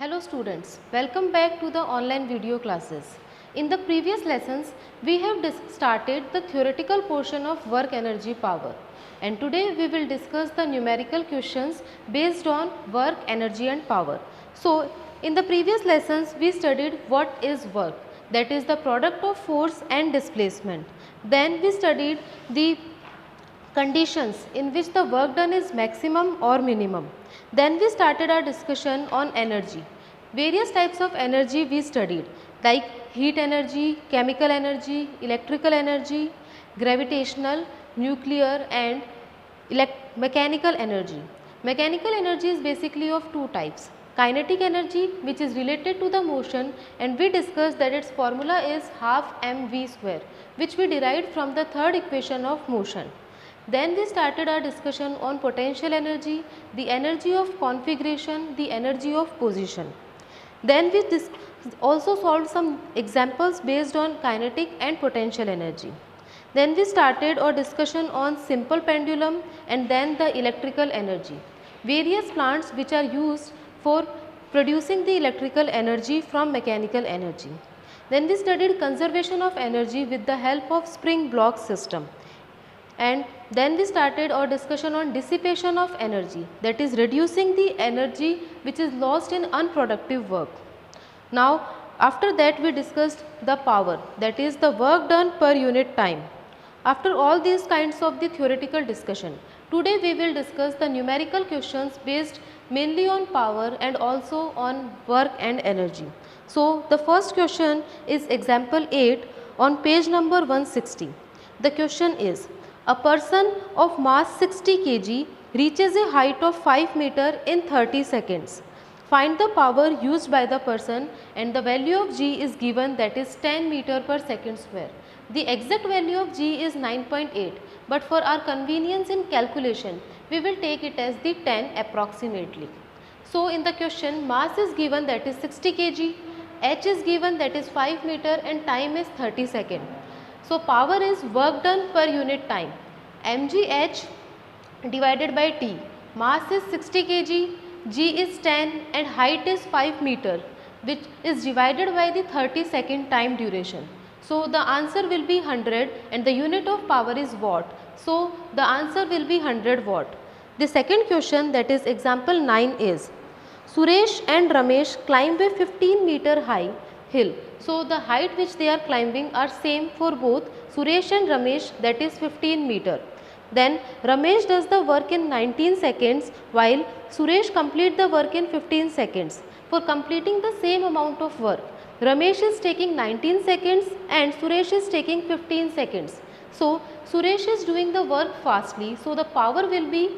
Hello students, welcome back to the online video classes. In the previous lessons, we have started the theoretical portion of work energy power, and today we will discuss the numerical questions based on work energy and power. So, in the previous lessons, we studied what is work, that is the product of force and displacement. Then we studied the conditions in which the work done is maximum or minimum. Then we started our discussion on energy. Various types of energy we studied like heat energy, chemical energy, electrical energy, gravitational, nuclear and mechanical energy. Mechanical energy is basically of two types. Kinetic energy, which is related to the motion, and we discussed that its formula is half mv square, which we derived from the third equation of motion. Then we started our discussion on potential energy, the energy of configuration, the energy of position. Then we also solved some examples based on kinetic and potential energy. Then we started our discussion on simple pendulum and then the electrical energy. Various plants which are used for producing the electrical energy from mechanical energy. Then we studied conservation of energy with the help of spring block system. And then we started our discussion on dissipation of energy, that is reducing the energy which is lost in unproductive work. Now after that we discussed the power, that is the work done per unit time. After all these kinds of the theoretical discussion, today we will discuss the numerical questions based mainly on power and also on work and energy. So the first question is example 8 on page number 160. The question is, a person of mass 60 kg reaches a height of 5 meter in 30 seconds. Find the power used by the person and the value of g is given, that is 10 meter per second square. The exact value of g is 9.8, but for our convenience in calculation, we will take it as the 10 approximately. So in the question, mass is given, that is 60 kg, h is given, that is 5 meter and time is 30 seconds. So power is work done per unit time, mgh divided by t. Mass is 60 kg, g is 10 and height is 5 meter, which is divided by the 30-second time duration. So the answer will be 100 and the unit of power is watt. So the answer will be 100 watt. The second question, that is example 9 is, Suresh and Ramesh climb a 15 meter high hill. So the height which they are climbing are same for both Suresh and Ramesh, that is 15 meter. Then Ramesh does the work in 19 seconds while Suresh complete the work in 15 seconds. For completing the same amount of work, Ramesh is taking 19 seconds and Suresh is taking 15 seconds. So Suresh is doing the work fastly, so the power will be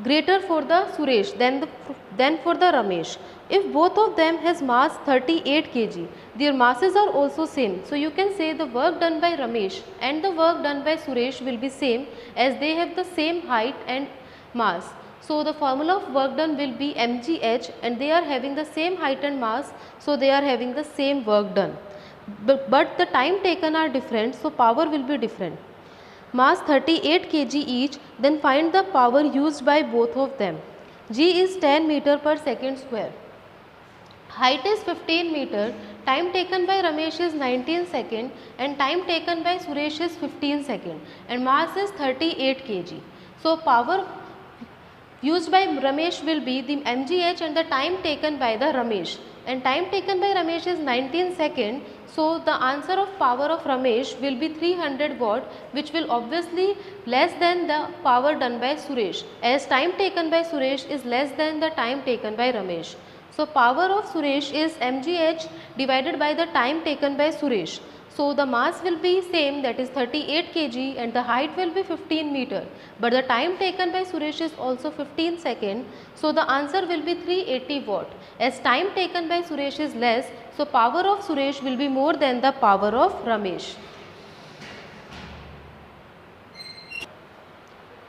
greater for the Suresh than for the Ramesh. If both of them has mass 38 kg, their masses are also same. So you can say the work done by Ramesh and the work done by Suresh will be same, as they have the same height and mass. So the formula of work done will be mgh and they are having the same height and mass, so they are having the same work done. But the time taken are different, so power will be different. Mass 38 kg each, then find the power used by both of them. G is 10 meter per second square. Height is 15 meter, time taken by Ramesh is 19 second and time taken by Suresh is 15 second and mass is 38 kg. So power used by Ramesh will be the mgh and the time taken by the Ramesh, and time taken by Ramesh is 19 second. So the answer of power of Ramesh will be 300 watt, which will obviously less than the power done by Suresh, as time taken by Suresh is less than the time taken by Ramesh. So power of Suresh is mgh divided by the time taken by Suresh. So the mass will be same, that is 38 kg and the height will be 15 meter, but the time taken by Suresh is also 15 second. So the answer will be 380 watt, as time taken by Suresh is less, so power of Suresh will be more than the power of Ramesh.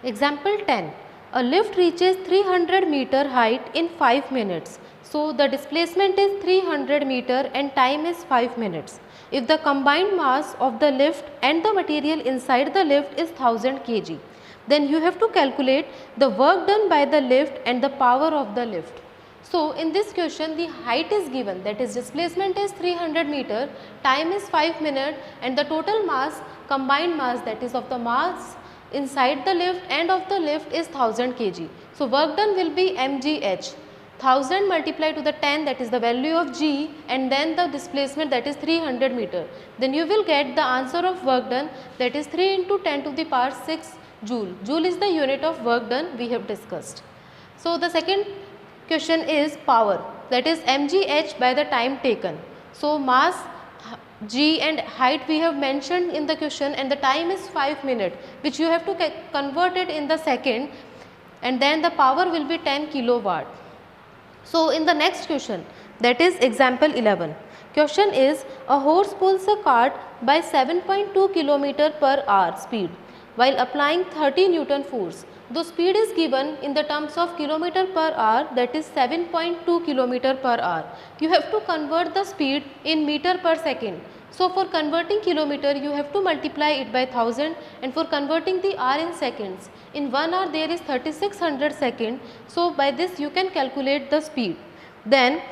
Example 10. A lift reaches 300 meter height in 5 minutes. So the displacement is 300 meter and time is 5 minutes. If the combined mass of the lift and the material inside the lift is 1000 kg, then you have to calculate the work done by the lift and the power of the lift. So in this question the height is given, that is displacement is 300 meter, time is 5 minutes and the total mass, combined mass, that is of the mass inside the lift and of the lift is 1000 kg. So work done will be mgh, 1000 multiplied to the 10, that is the value of g, and then the displacement, that is 300 meter. Then you will get the answer of work done, that is 3 into 10 to the power 6 joule. Joule is the unit of work done we have discussed. So the second question is power, that is mgh by the time taken. So mass, g and height we have mentioned in the question and the time is 5 minutes, which you have to convert it in the second, and then the power will be 10 kilowatt. So in the next question, that is example 11. Question is, a horse pulls a cart by 7.2 km per hour speed while applying 30 Newton force. The speed is given in the terms of kilometer per hour, that is 7.2 km per hour. You have to convert the speed in meter per second. So for converting kilometer you have to multiply it by 1000, and for converting the hour in seconds, in 1 hour there is 3600 seconds. So by this you can calculate the speed. Then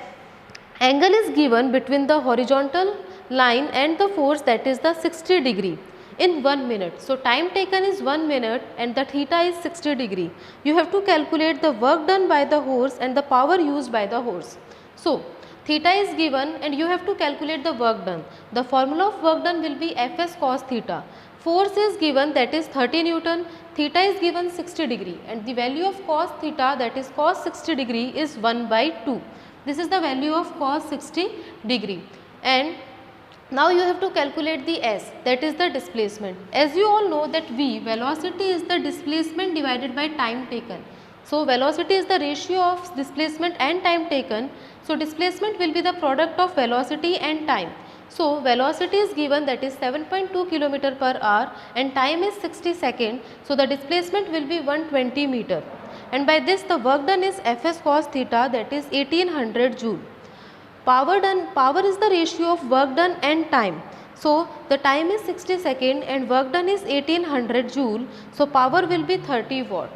angle is given between the horizontal line and the force, that is the 60 degree in 1 minute. So time taken is 1 minute and the theta is 60 degree. You have to calculate the work done by the horse and the power used by the horse. So theta is given and you have to calculate the work done. The formula of work done will be Fs cos theta. Force is given, that is 30 Newton, theta is given 60 degree, and the value of cos theta, that is cos 60 degree, is 1 by 2. This is the value of cos 60 degree. And now you have to calculate the s, that is the displacement. As you all know that v, velocity is the displacement divided by time taken. So velocity is the ratio of displacement and time taken. So displacement will be the product of velocity and time. So velocity is given, that is 7.2 km per hour and time is 60 seconds. So the displacement will be 120 meter. And by this the work done is Fs cos theta, that is 1800 joule. Power is the ratio of work done and time. So the time is 60 seconds and work done is 1800 joule. So power will be 30 watt.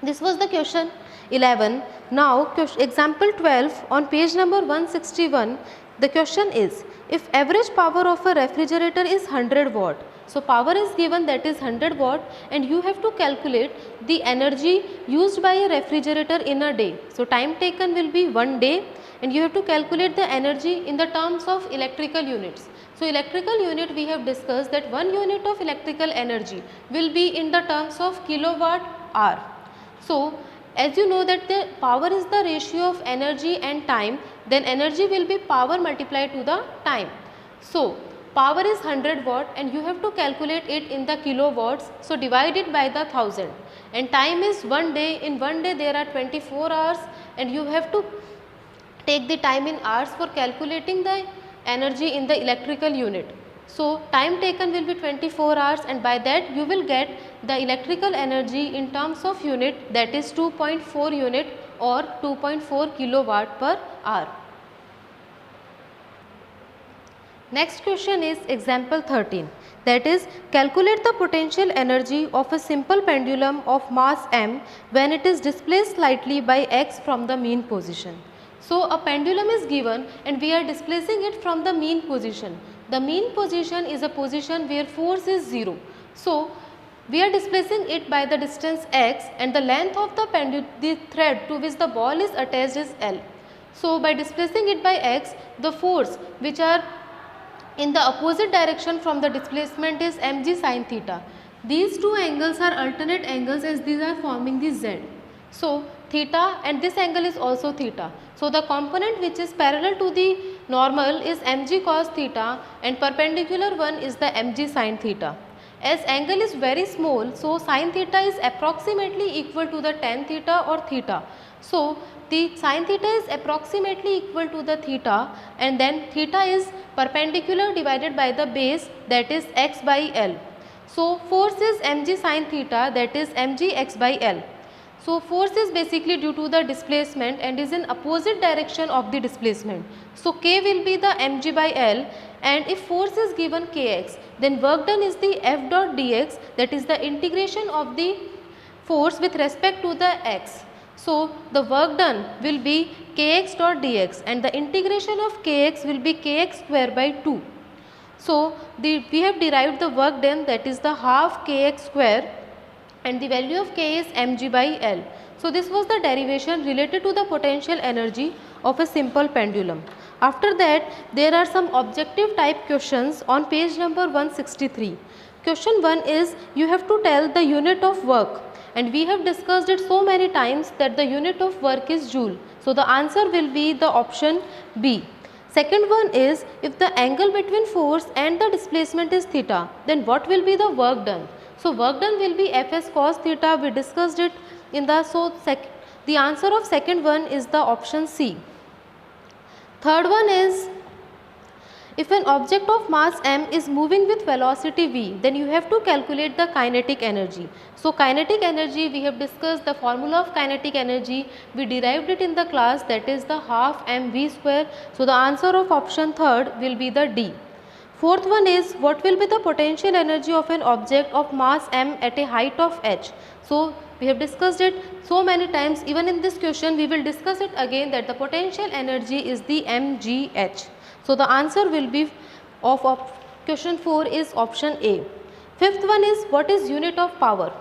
This was the question 11. Now example 12 on page number 161. The question is, if average power of a refrigerator is 100 watt. So power is given, that is 100 watt, and you have to calculate the energy used by a refrigerator in a day. So time taken will be 1 day and you have to calculate the energy in the terms of electrical units. So electrical unit we have discussed that 1 unit of electrical energy will be in the terms of kilowatt hour. So as you know that the power is the ratio of energy and time, then energy will be power multiplied to the time. So power is 100 watt and you have to calculate it in the kilowatts. So divide it by the 1000, and time is 1 day. In 1 day there are 24 hours and you have to take the time in hours for calculating the energy in the electrical unit. So time taken will be 24 hours and by that you will get the electrical energy in terms of unit, that is 2.4 unit or 2.4 kilowatt per hour. Next question is example 13, that is calculate the potential energy of a simple pendulum of mass m when it is displaced slightly by x from the mean position. So a pendulum is given and we are displacing it from the mean position. The mean position is a position where force is 0. So we are displacing it by the distance x and the length of the thread to which the ball is attached is L. So by displacing it by x, the force which are in the opposite direction from the displacement is mg sin theta. These two angles are alternate angles as these are forming the z. So theta and this angle is also theta. So the component which is parallel to the normal is mg cos theta and perpendicular one is the mg sin theta. As angle is very small, so sin theta is approximately equal to the tan theta or theta. So the sin theta is approximately equal to the theta and then theta is perpendicular divided by the base, that is x by L. So force is mg sin theta, that is mg x by L. So force is basically due to the displacement and is in opposite direction of the displacement. So K will be the mg by L, and if force is given Kx, then work done is the F dot dx, that is the integration of the force with respect to the x. So the work done will be kx dot dx, and the integration of kx will be kx square by 2. So we have derived the work done, that is the half kx square, and the value of k is mg by L. So this was the derivation related to the potential energy of a simple pendulum. After that, there are some objective type questions on page number 163. Question 1 is, you have to tell the unit of work, and we have discussed it so many times that the unit of work is joule. So the answer will be the option B. Second one is, if the angle between force and the displacement is theta, then what will be the work done? So work done will be Fs cos theta. We discussed it in the, the answer of second one is the option C. Third one is, if an object of mass m is moving with velocity v, then you have to calculate the kinetic energy. So kinetic energy, we have discussed the formula of kinetic energy. We derived it in the class, that is the half mv square. So the answer of option third will be the D. Fourth one is, what will be the potential energy of an object of mass m at a height of h? So we have discussed it so many times. Even in this question we will discuss it again, that the potential energy is the mgh. So the answer will be of question 4 is option A. Fifth one is, what is unit of power?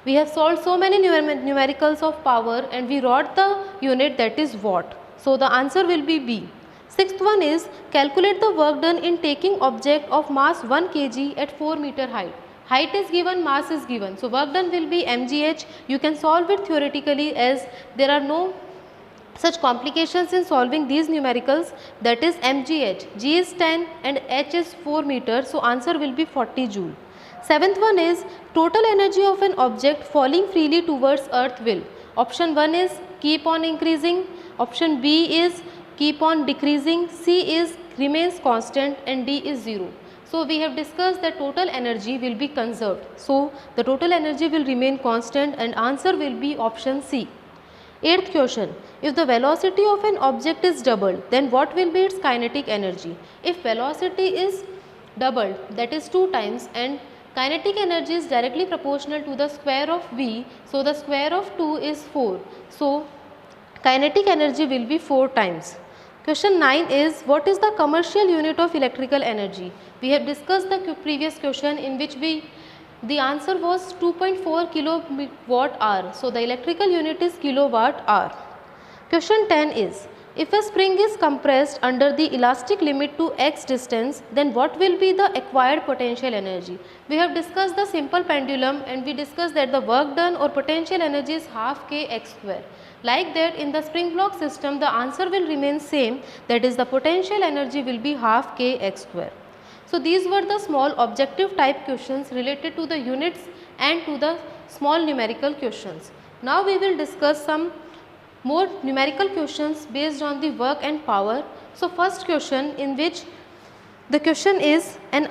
We have solved so many numericals of power and we wrote the unit, that is watt. So the answer will be B. Sixth one is, calculate the work done in taking object of mass 1 kg at 4 meter height. Height is given, mass is given. So work done will be mgh. You can solve it theoretically as there are no such complications in solving these numericals, that is mgh. G is 10 and h is 4 meters. So answer will be 40 joule. Seventh one is, total energy of an object falling freely towards earth will. Option 1 is keep on increasing. Option B is keep on decreasing. C is remains constant, and D is 0. So we have discussed that total energy will be conserved. So the total energy will remain constant and answer will be option C. Eighth question, if the velocity of an object is doubled, then what will be its kinetic energy? If velocity is doubled, that is 2 times, and kinetic energy is directly proportional to the square of v, so the square of 2 is 4. So kinetic energy will be 4 times. Question 9 is, what is the commercial unit of electrical energy? We have discussed the previous question in which the answer was 2.4 kilowatt hour. So the electrical unit is kilowatt hour. Question 10 is, if a spring is compressed under the elastic limit to x distance, then what will be the acquired potential energy? We have discussed the simple pendulum and we discussed that the work done or potential energy is half kx square. Like that, in the spring block system, the answer will remain same, that is the potential energy will be half kx square. So these were the small objective type questions related to the units and to the small numerical questions. Now we will discuss some more numerical questions based on the work and power. So first question, in which the question is, an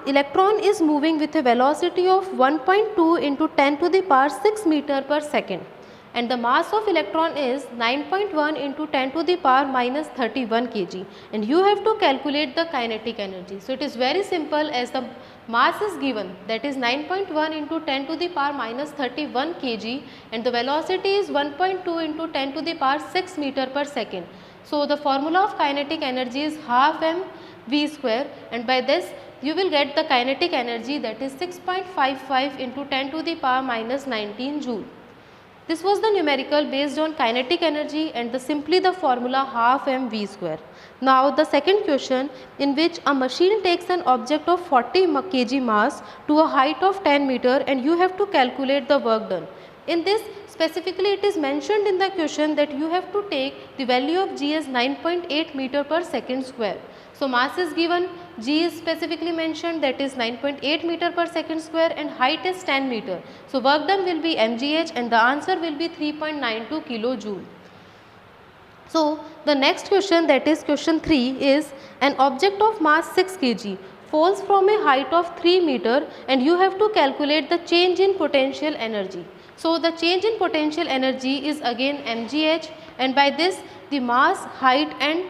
electron is moving with a velocity of 1.2 into 10 to the power 6 meter per second, and the mass of electron is 9.1 into 10 to the power minus 31 kg, and you have to calculate the kinetic energy. So it is very simple, as the mass is given, that is 9.1 into 10 to the power minus 31 kg, and the velocity is 1.2 into 10 to the power 6 meter per second. So the formula of kinetic energy is half mv square, and by this you will get the kinetic energy, that is 6.55 into 10 to the power minus 19 joule. This was the numerical based on kinetic energy and simply the formula half mv square. Now the second question, in which a machine takes an object of 40 kg mass to a height of 10 meter and you have to calculate the work done. In this specifically it is mentioned in the question that you have to take the value of g as 9.8 meter per second square. So mass is given, g is specifically mentioned, that is 9.8 meter per second square, and height is 10 meter. So work done will be mgh and the answer will be 3.92 kilojoule. So the next question, that is question 3, is an object of mass 6 kg falls from a height of 3 meter and you have to calculate the change in potential energy. So the change in potential energy is again mgh, and by this the mass, height and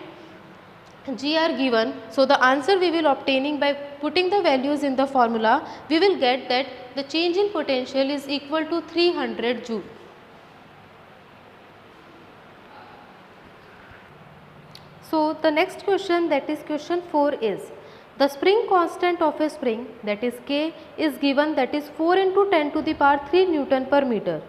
g are given. So the answer we will obtaining by putting the values in the formula, we will get that the change in potential is equal to 300 joule. So the next question, that is question 4, is the spring constant of a spring, that is K, is given, that is 4 into 10 to the power 3 Newton per meter.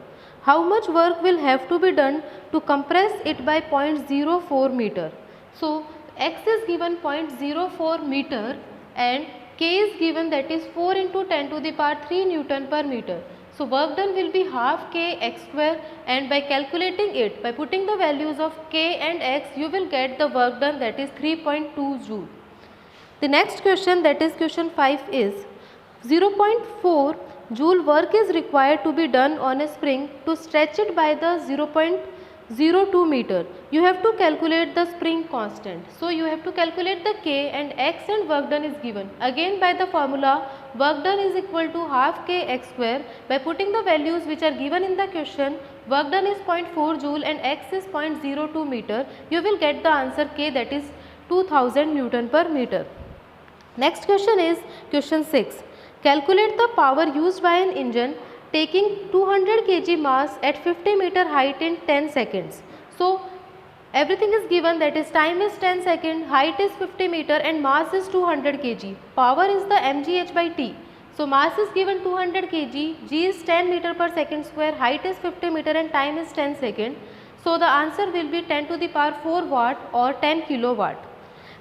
How much work will have to be done to compress it by 0.04 meter? So X is given 0.04 meter and K is given, that is 4 into 10 to the power 3 Newton per meter. So work done will be half K X square, and by calculating it, by putting the values of K and X, you will get the work done, that is 3.2 joule. The next question, that is question 5, is 0.4 joule work is required to be done on a spring to stretch it by the 0.02 meter. You have to calculate the spring constant. So you have to calculate the K and X, and work done is given. Again by the formula, work done is equal to half K X square. By putting the values which are given in the question, work done is 0.4 joule and X is 0.02 meter. You will get the answer K, that is 2000 Newton per meter. Next question is question 6. Calculate the power used by an engine taking 200 kg mass at 50 meter height in 10 seconds. So everything is given, that is time is 10 seconds, height is 50 meter and mass is 200 kg. Power is the mgh by t. So mass is given 200 kg, g is 10 meter per second square, height is 50 meter and time is 10 seconds. So the answer will be 10 to the power 4 watt or 10 kilowatt.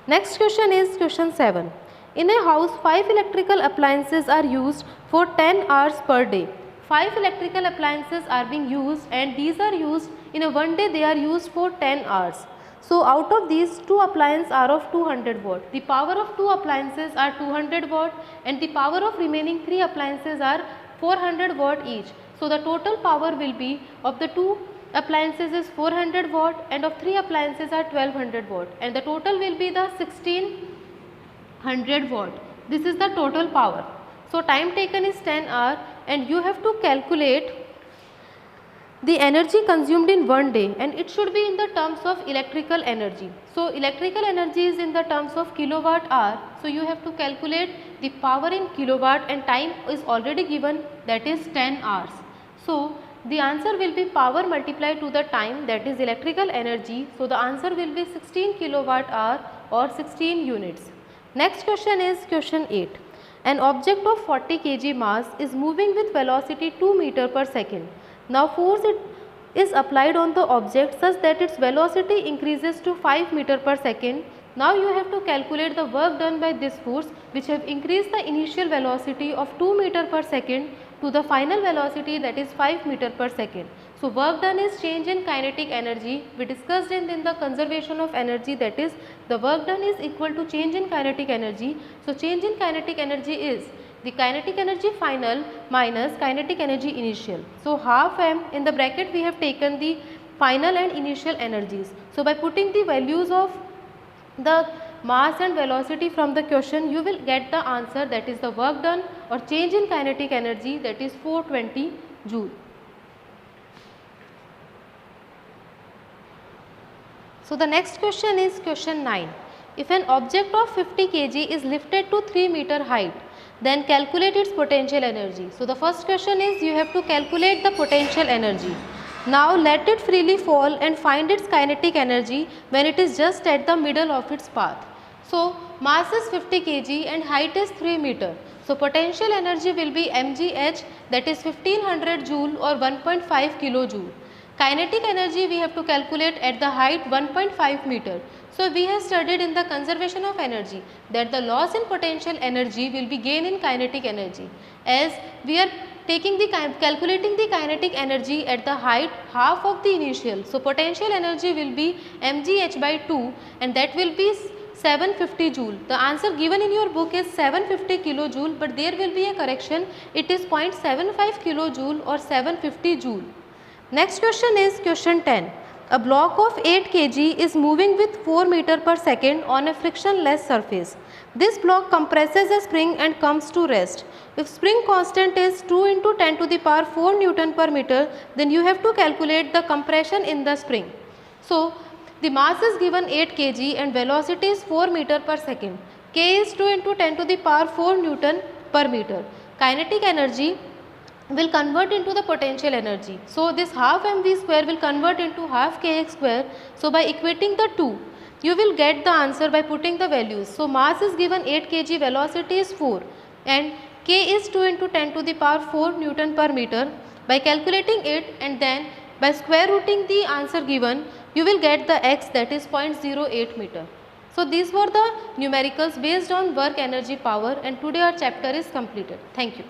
Next question is question 7. In a house, 5 electrical appliances are used for 10 hours per day. 5 electrical appliances are being used, and these are used in a one day, they are used for 10 hours. So out of these, 2 appliances are of 200 watt. The power of 2 appliances are 200 watt and the power of remaining 3 appliances are 400 watt each. So the total power will be of the 2 appliances is 400 watt and of 3 appliances are 1200 watt, and the total will be the 1600 watt. This is the total power. So time taken is 10 hours, and you have to calculate the energy consumed in one day, and it should be in the terms of electrical energy. So electrical energy is in the terms of kilowatt hour. So you have to calculate the power in kilowatt, and time is already given, that is 10 hours. So the answer will be power multiplied to the time, that is electrical energy. So the answer will be 16 kilowatt hour or 16 units. Next question is question 8. An object of 40 kg mass is moving with velocity 2 meter per second. Now force is applied on the object such that its velocity increases to 5 meter per second. Now you have to calculate the work done by this force, which have increased the initial velocity of 2 meter per second to the final velocity, that is 5 meter per second. So work done is change in kinetic energy. We discussed in the conservation of energy, that is the work done is equal to change in kinetic energy. So change in kinetic energy is the kinetic energy final minus kinetic energy initial. So half m, in the bracket we have taken the final and initial energies. So by putting the values of the mass and velocity from the question, you will get the answer, that is the work done or change in kinetic energy, that is 420 joule. So the next question is question 9. If an object of 50 kg is lifted to 3 meter height, then calculate its potential energy. So the first question is, you have to calculate the potential energy. Now let it freely fall and find its kinetic energy when it is just at the middle of its path. So mass is 50 kg and height is 3 meter. So potential energy will be mgh, that is 1500 joule or 1.5 kilojoule. Kinetic energy we have to calculate at the height 1.5 meter. So we have studied in the conservation of energy that the loss in potential energy will be gain in kinetic energy, as we are taking the calculating the kinetic energy at the height half of the initial. So potential energy will be mgh by 2 and that will be 750 joule. The answer given in your book is 750 kilojoule, but there will be a correction, it is 0.75 kilojoule or 750 joule. Next question is question 10. A block of 8 kg is moving with 4 meter per second on a frictionless surface. This block compresses a spring and comes to rest. If spring constant is 2 into 10 to the power 4 Newton per meter, then you have to calculate the compression in the spring. So the mass is given 8 kg and velocity is 4 meter per second. K is 2 into 10 to the power 4 Newton per meter. Kinetic energy will convert into the potential energy. So this half mv square will convert into half kx square. So by equating the two, you will get the answer by putting the values. So mass is given 8 kg, velocity is 4 and K is 2 into 10 to the power 4 Newton per meter. By calculating it and then by square rooting the answer given, you will get the X, that is 0.08 meter. So these were the numericals based on work, energy, power, and today our chapter is completed. Thank you.